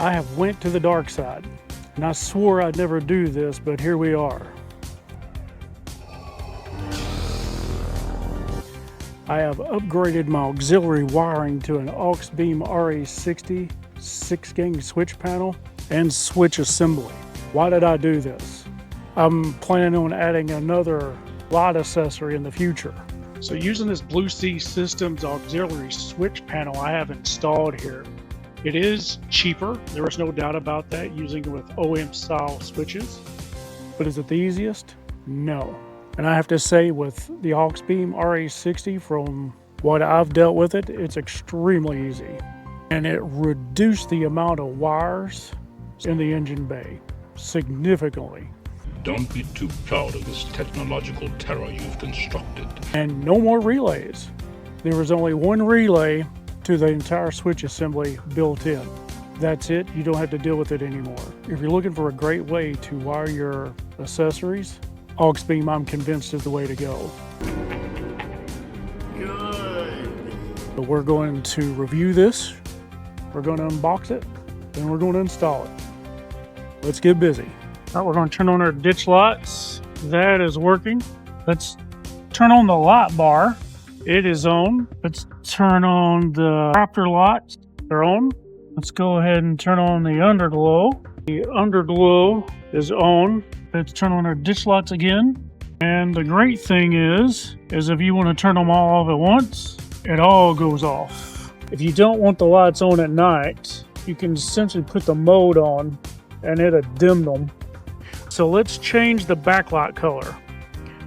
I have went to the dark side, and I swore I'd never do this, but here we are. I have upgraded my auxiliary wiring to an Auxbeam RE60 6-gang switch panel and switch assembly. Why did I do this? I'm planning on adding another light accessory in the future. So using this Blue Sea Systems auxiliary switch panel I have installed here, it is cheaper, there is no doubt about that, using it with OM style switches. But is it the easiest? No. And I have to say, with the Auxbeam RE60, from what I've dealt with it, it's extremely easy. And it reduced the amount of wires in the engine bay significantly. Don't be too proud of this technological terror you've constructed. And no more relays. There was only one relay to the entire switch assembly built in. That's it, you don't have to deal with it anymore. If you're looking for a great way to wire your accessories, Auxbeam, I'm convinced, is the way to go. Good. But we're going to review this, we're going to unbox it, then we're going to install it. Let's get busy. All right, we're going to turn on our ditch lights. That is working. Let's turn on the light bar. It is on. Let's turn on the Raptor lights. They're on. Let's go ahead and turn on the underglow. The underglow is on. Let's turn on our ditch lights again. And the great thing is if you want to turn them all off at once, it all goes off. If you don't want the lights on at night, you can essentially put the mode on and it'll dim them. So let's change the backlight color.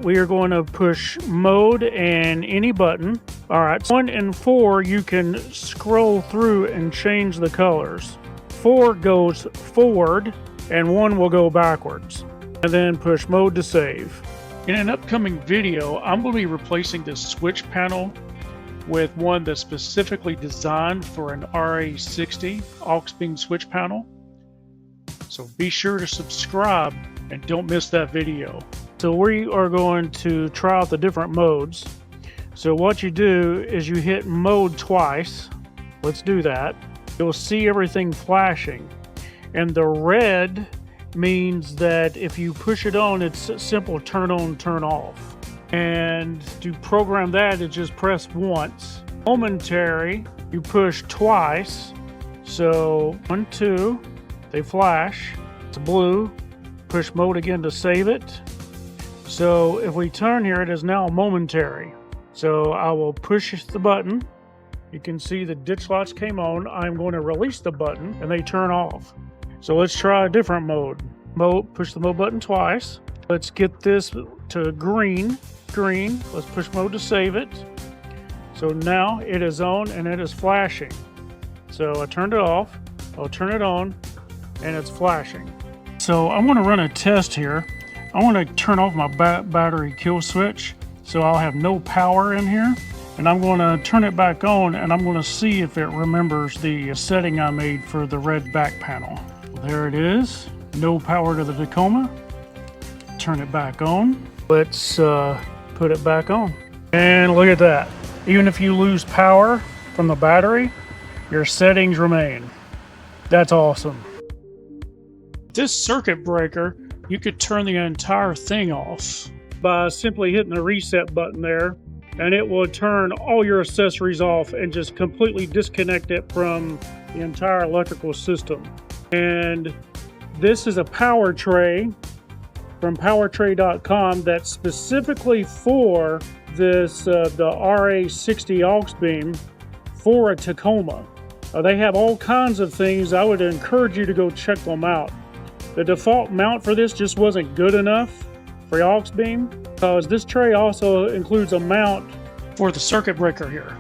We are going to push mode and any button. All right, 1 and 4, you can scroll through and change the colors. 4 goes forward and 1 will go backwards. And then push mode to save. In an upcoming video, I'm going to be replacing this switch panel with one that's specifically designed for an RE60 Auxbeam switch panel. So be sure to subscribe and don't miss that video. So we are going to try out the different modes. So what you do is you hit mode twice. Let's do that. You'll see everything flashing. And the red means that if you push it on, it's simple turn on, turn off. And to program that, is just press once. Momentary, you push twice. So 1, 2, they flash. It's blue. Push mode again to save it. So if we turn here, it is now momentary. So I will push the button. You can see the ditch lights came on. I'm going to release the button and they turn off. So let's try a different mode. Push the mode button twice. Let's get this to green. Let's push mode to save it. So now it is on and it is flashing. So I turned it off. I'll turn it on and it's flashing. So I'm going to run a test here. I want to turn off my battery kill switch so I'll have no power in here. And I'm going to turn it back on and I'm going to see if it remembers the setting I made for the red back panel. There it is. No power to the Tacoma. Turn it back on. Let's put it back on. And look at that. Even if you lose power from the battery, your settings remain. That's awesome. This circuit breaker, you could turn the entire thing off by simply hitting the reset button there, and it will turn all your accessories off and just completely disconnect it from the entire electrical system. And this is a Powertray from Powertray.com that's specifically for this the RA60 Auxbeam for a Tacoma. They have all kinds of things. I would encourage you to go check them out. The default mount for this just wasn't good enough for the Auxbeam, because this tray also includes a mount for the circuit breaker here.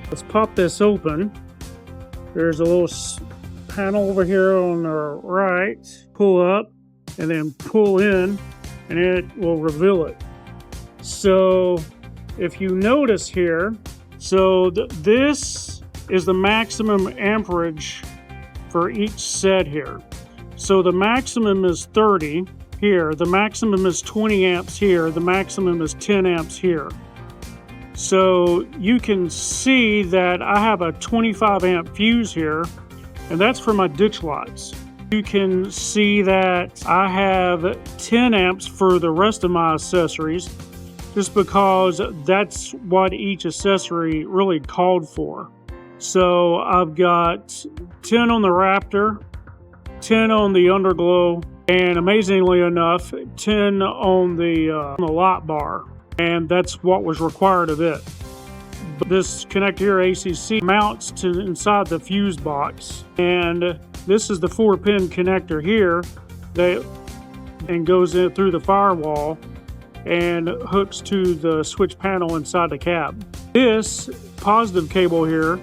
Let's pop this open. There's a little panel over here on the right. Pull up and then pull in and it will reveal it. So if you notice here, so this is the maximum amperage for each set here. So the maximum is 30 here, the maximum is 20 amps here, the maximum is 10 amps here. So you can see that I have a 25 amp fuse here, and that's for my ditch lights. You can see that I have 10 amps for the rest of my accessories, just because that's what each accessory really called for. So I've got 10 on the Raptor, 10 on the Underglow, and amazingly enough, 10 on the light bar, and that's what was required of it. But this connector here, ACC, mounts to inside the fuse box, and this is the 4-pin connector here and goes in through the firewall and hooks to the switch panel inside the cab. This positive cable here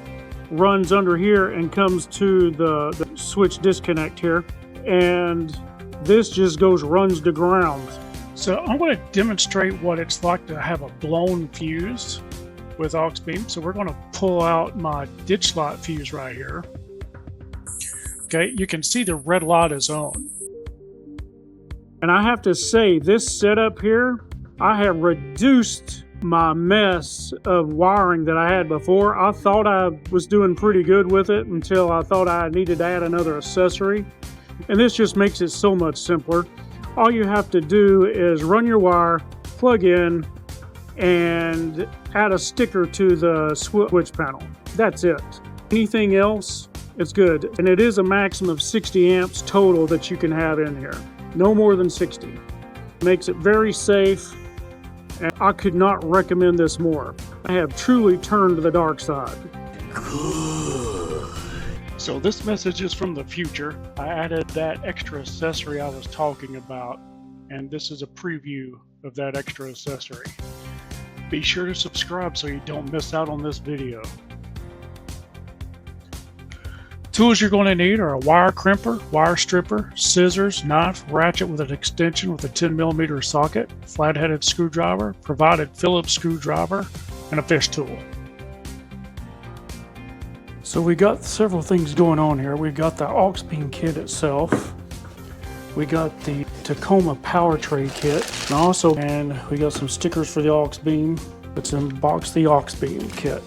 runs under here and comes to the switch disconnect here, and this just runs to ground. So I'm going to demonstrate what it's like to have a blown fuse with Auxbeam. So we're going to pull out my ditch light fuse right here. Okay, you can see the red light is on. And I have to say, this setup here, I have reduced my mess of wiring that I had before. I thought I was doing pretty good with it until I thought I needed to add another accessory. And this just makes it so much simpler. All you have to do is run your wire, plug in, and add a sticker to the switch panel. That's it. Anything else, it's good. And it is a maximum of 60 amps total that you can have in here. No more than 60. Makes it very safe, and I could not recommend this more. I have truly turned to the dark side. So this message is from the future. I added that extra accessory I was talking about, and this is a preview of that extra accessory. Be sure to subscribe so you don't miss out on this video. Tools you're going to need are a wire crimper, wire stripper, scissors, knife, ratchet with an extension with a 10mm socket, flat-headed screwdriver, provided Phillips screwdriver, and a fish tool. So we got several things going on here. We've got the Auxbeam kit itself. We got the Tacoma Powertray kit, and we got some stickers for the Auxbeam. Let's unbox the Auxbeam kit.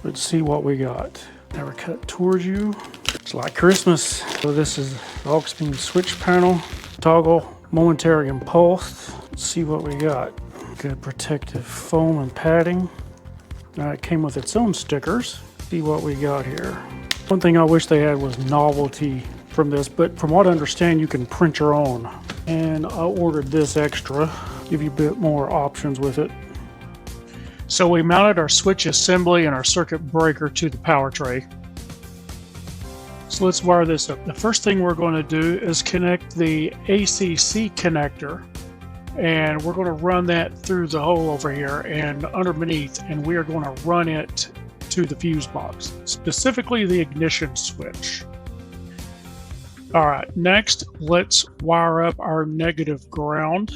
Let's see what we got. Never cut towards you. It's like Christmas. So this is the Auxbeam switch panel, toggle, momentary and pulse. Let's see what we got. Good protective foam and padding. Now it came with its own stickers. See what we got here. One thing I wish they had was novelty from this, but from what I understand, you can print your own. And I ordered this extra, give you a bit more options with it. So we mounted our switch assembly and our circuit breaker to the Powertray. So let's wire this up. The first thing we're going to do is connect the ACC connector, and we're going to run that through the hole over here and underneath, and we are going to run it to the fuse box, specifically the ignition switch. All right, next let's wire up our negative ground,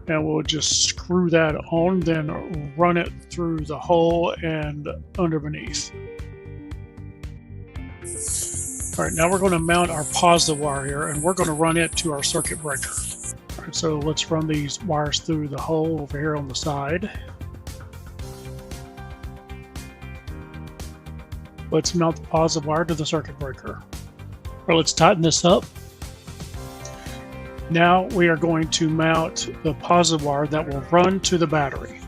and we'll just screw that on, then run it through the hole and underneath. All right, now we're going to mount our positive wire here, and we're going to run it to our circuit breaker. All right, so let's run these wires through the hole over here on the side. Let's mount the positive wire to the circuit breaker. Or let's tighten this up. Now we are going to mount the positive wire that will run to the battery.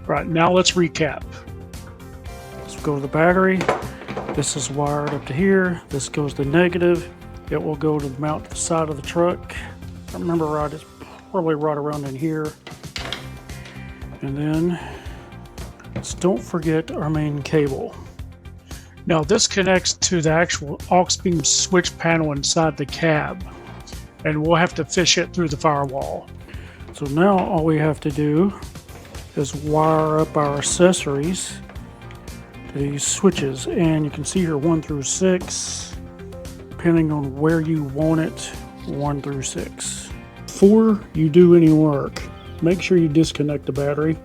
Right, now let's recap. Let's go to the battery. This is wired up to here. This goes to negative. It will go to mount to the side of the truck. If I remember right, it's probably right around in here. And then let's don't forget our main cable. Now this connects to the actual Auxbeam switch panel inside the cab, and we'll have to fish it through the firewall. So now all we have to do is wire up our accessories to these switches, and you can see here 1 through 6, depending on where you want it, 1 through 6. Before you do any work, make sure you disconnect the battery.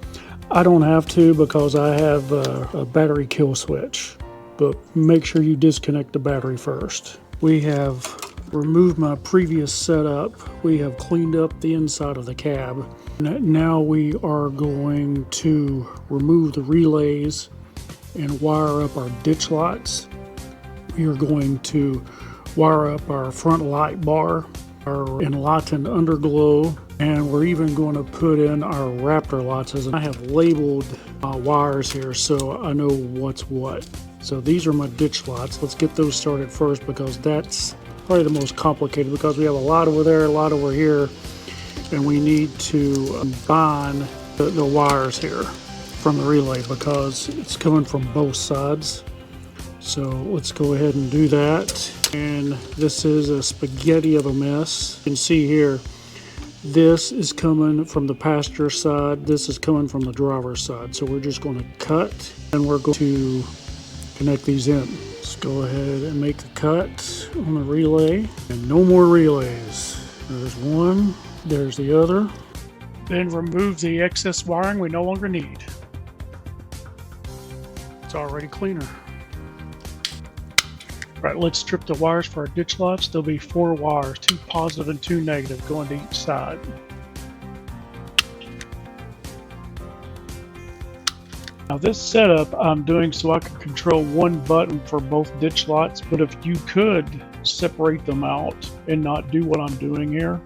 I don't have to because I have a battery kill switch. But make sure you disconnect the battery first. We have removed my previous setup. We have cleaned up the inside of the cab. Now we are going to remove the relays and wire up our ditch lights. We are going to wire up our front light bar, our enlightened underglow, and we're even going to put in our Raptor lights. As I have labeled wires here so I know what's what. So these are my ditch lights. Let's get those started first because that's probably the most complicated because we have a lot over there, a lot over here, and we need to combine the wires here from the relay because it's coming from both sides. So let's go ahead and do that. And this is a spaghetti of a mess. You can see here, this is coming from the passenger side, this is coming from the driver's side. So we're just going to cut and we're going to connect these in. Let's go ahead and make the cut on the relay. And no more relays. There's one, there's the other. Then remove the excess wiring we no longer need. It's already cleaner. Right, let's strip the wires for our ditch lights. There'll be 4 wires, 2 positive and 2 negative going to each side. Now this setup I'm doing so I can control one button for both ditch lights, but if you could separate them out and not do what I'm doing here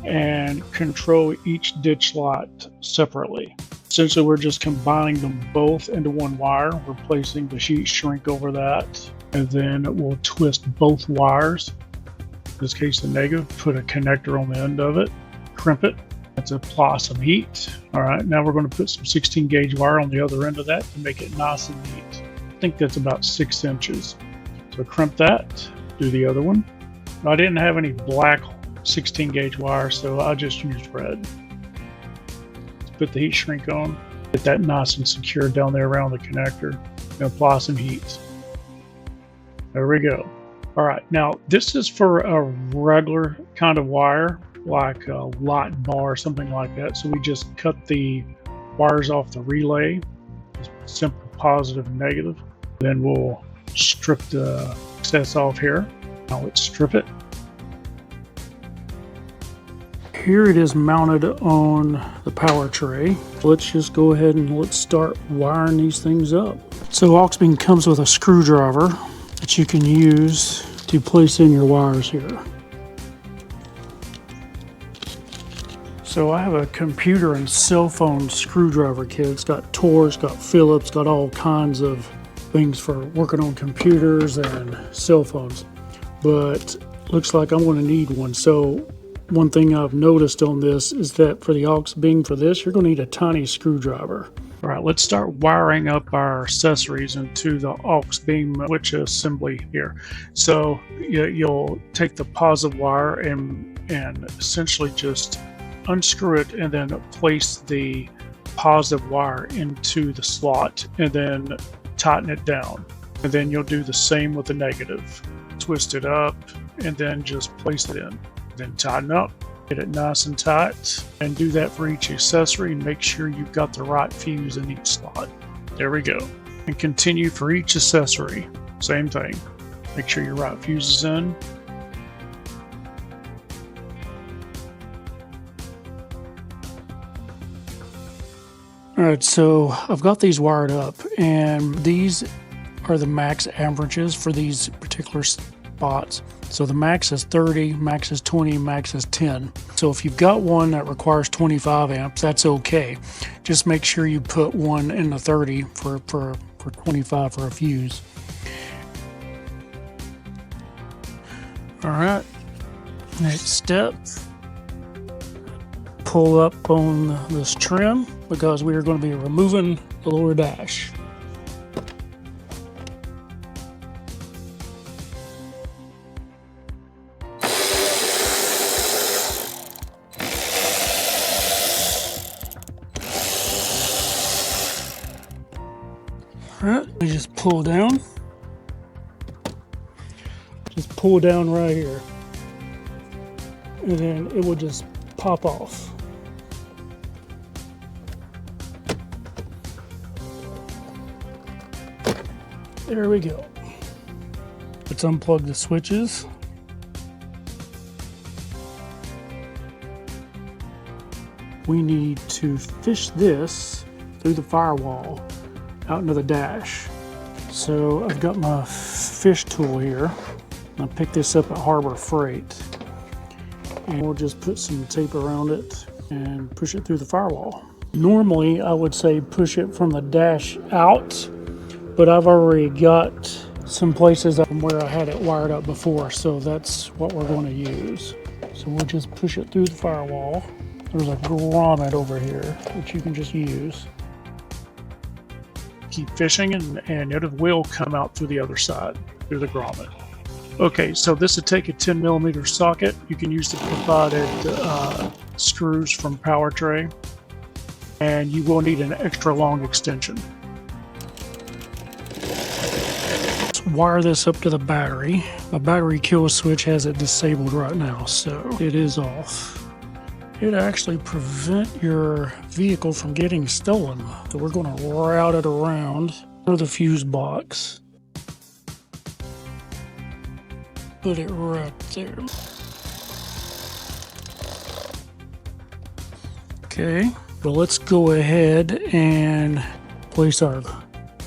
and control each ditch light separately. Essentially we're just combining them both into one wire. We're placing the heat shrink over that, and then we'll twist both wires. In this case the negative, put a connector on the end of it, crimp it. Let's apply some heat. All right, now we're going to put some 16 gauge wire on the other end of that to make it nice and neat. I think that's about 6 inches. So crimp that, do the other one. I didn't have any black 16 gauge wire, so I just used red. Let's put the heat shrink on, get that nice and secure down there around the connector, and apply some heat. There we go. All right, now this is for a regular kind of wire, like a light bar or something like that. So we just cut the wires off the relay, just simple positive and negative. Then we'll strip the excess off here. Now let's strip it. Here it is mounted on the power tray. Let's just go ahead and let's start wiring these things up. So Auxbeam comes with a screwdriver that you can use to place in your wires here. So I have a computer and cell phone screwdriver kit. It's got Torx, got Phillips, got all kinds of things for working on computers and cell phones. But looks like I'm going to need one. So one thing I've noticed on this is that for the Auxbeam for this, you're going to need a tiny screwdriver. All right, let's start wiring up our accessories into the Auxbeam switch assembly here. So you'll take the positive wire and essentially just unscrew it and then place the positive wire into the slot and then tighten it down. And then you'll do the same with the negative. Twist it up and then just place it in. Then tighten up, get it nice and tight, and do that for each accessory and make sure you've got the right fuse in each slot. There we go. And continue for each accessory. Same thing. Make sure your right fuse is in. All right, so I've got these wired up, and these are the max averages for these particular spots. So the max is 30, max is 20, max is 10. So if you've got one that requires 25 amps, that's okay. Just make sure you put one in the 30 for 25 for a fuse. All right, next step. Pull up on this trim because we are going to be removing the lower dash. Alright, we just pull down. Just pull down right here. And then it will just pop off. There we go. Let's unplug the switches. We need to fish this through the firewall out into the dash. So I've got my fish tool here. I picked this up at Harbor Freight. And we'll just put some tape around it and push it through the firewall. Normally I would say push it from the dash out, but I've already got some places from where I had it wired up before, so that's what we're going to use. So we'll just push it through the firewall. There's a grommet over here that you can just use. Keep fishing and it will come out through the other side, through the grommet. Okay, so this would take a 10mm socket. You can use the provided screws from Powertray, and you will need an extra long extension. Let's wire this up to the battery. My battery kill switch has it disabled right now, so it is off. It'll actually prevent your vehicle from getting stolen. So we're going to route it around to the fuse box. Put it right there. Okay, well, let's go ahead and place our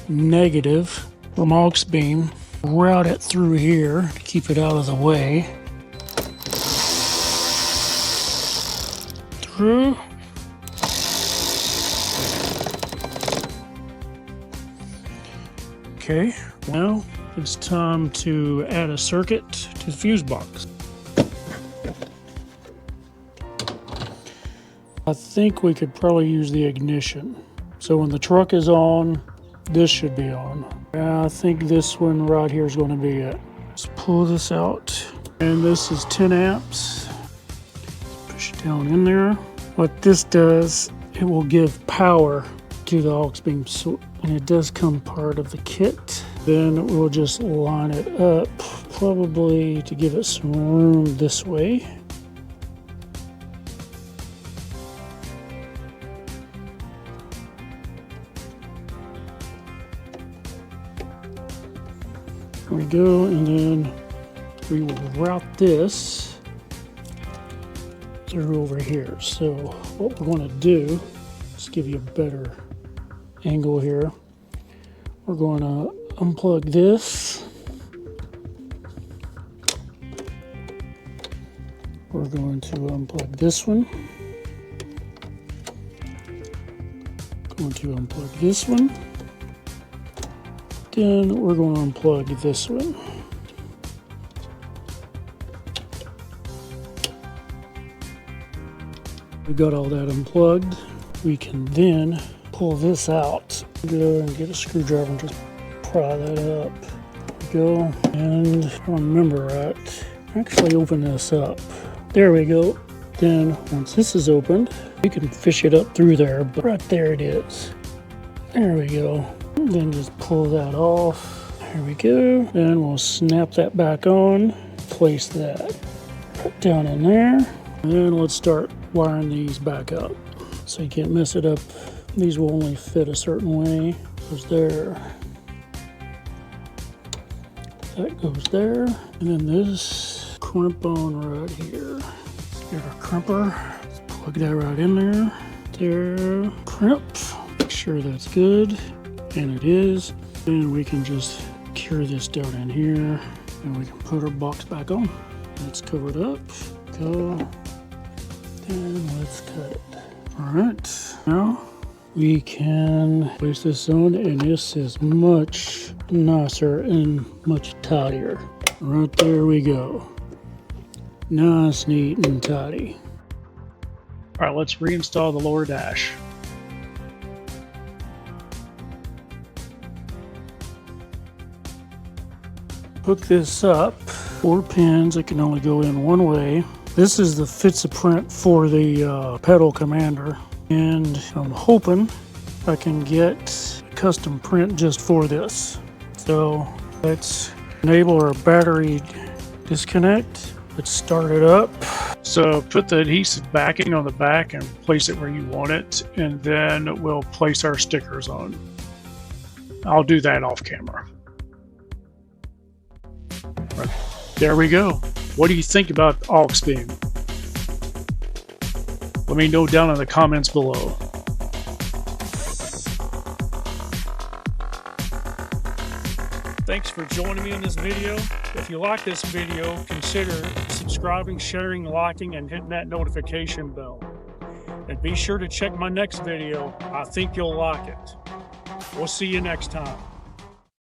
negative from Auxbeam. Route it through here to keep it out of the way. Through. Okay, now it's time to add a circuit to the fuse box. I think we could probably use the ignition. So when the truck is on, this should be on. I think this one right here is going to be it. Let's pull this out. And this is 10 amps. Push it down in there. What this does, it will give power to the Auxbeam switch, and it does come part of the kit. Then we'll just line it up, probably to give it some room this way. There we go, and then we will route this through over here. So what we're going to do, let's give you a better angle here. We're going to unplug this. We're going to unplug this one. Going to unplug this one. Then we're going to unplug this one. We got all that unplugged. We can then pull this out. Go and get a screwdriver and just pry that up. There we go. And if I remember right, actually open this up. There we go. Then once this is opened, you can fish it up through there, but right there it is. There we go. And then just pull that off. There we go. Then we'll snap that back on. Place that right down in there. And then let's start wiring these back up so you can't mess it up. These will only fit a certain way. Goes there. That goes there. And then this crimp on right here. Let's get our crimper. Let's plug that right in there. There. Crimp. Make sure that's good. And it is. Then we can just cure this down in here. And we can put our box back on. Let's cover it up. Go. And let's cut it. Alright. Now we can place this on, and this is much nicer and much tidier. Right there we go. Nice, neat, and tidy. Alright, let's reinstall the lower dash. Hook this up. 4 pins. It can only go in one way. This is the fits print for the pedal commander, and I'm hoping I can get a custom print just for this. So let's enable our battery disconnect. Let's start it up. So put the adhesive backing on the back and place it where you want it, and then we'll place our stickers on. I'll do that off camera. Right. There we go. What do you think about Auxbeam? Let me know down in the comments below. Thanks for joining me in this video. If you like this video, consider subscribing, sharing, liking, and hitting that notification bell. And be sure to check my next video. I think you'll like it. We'll see you next time.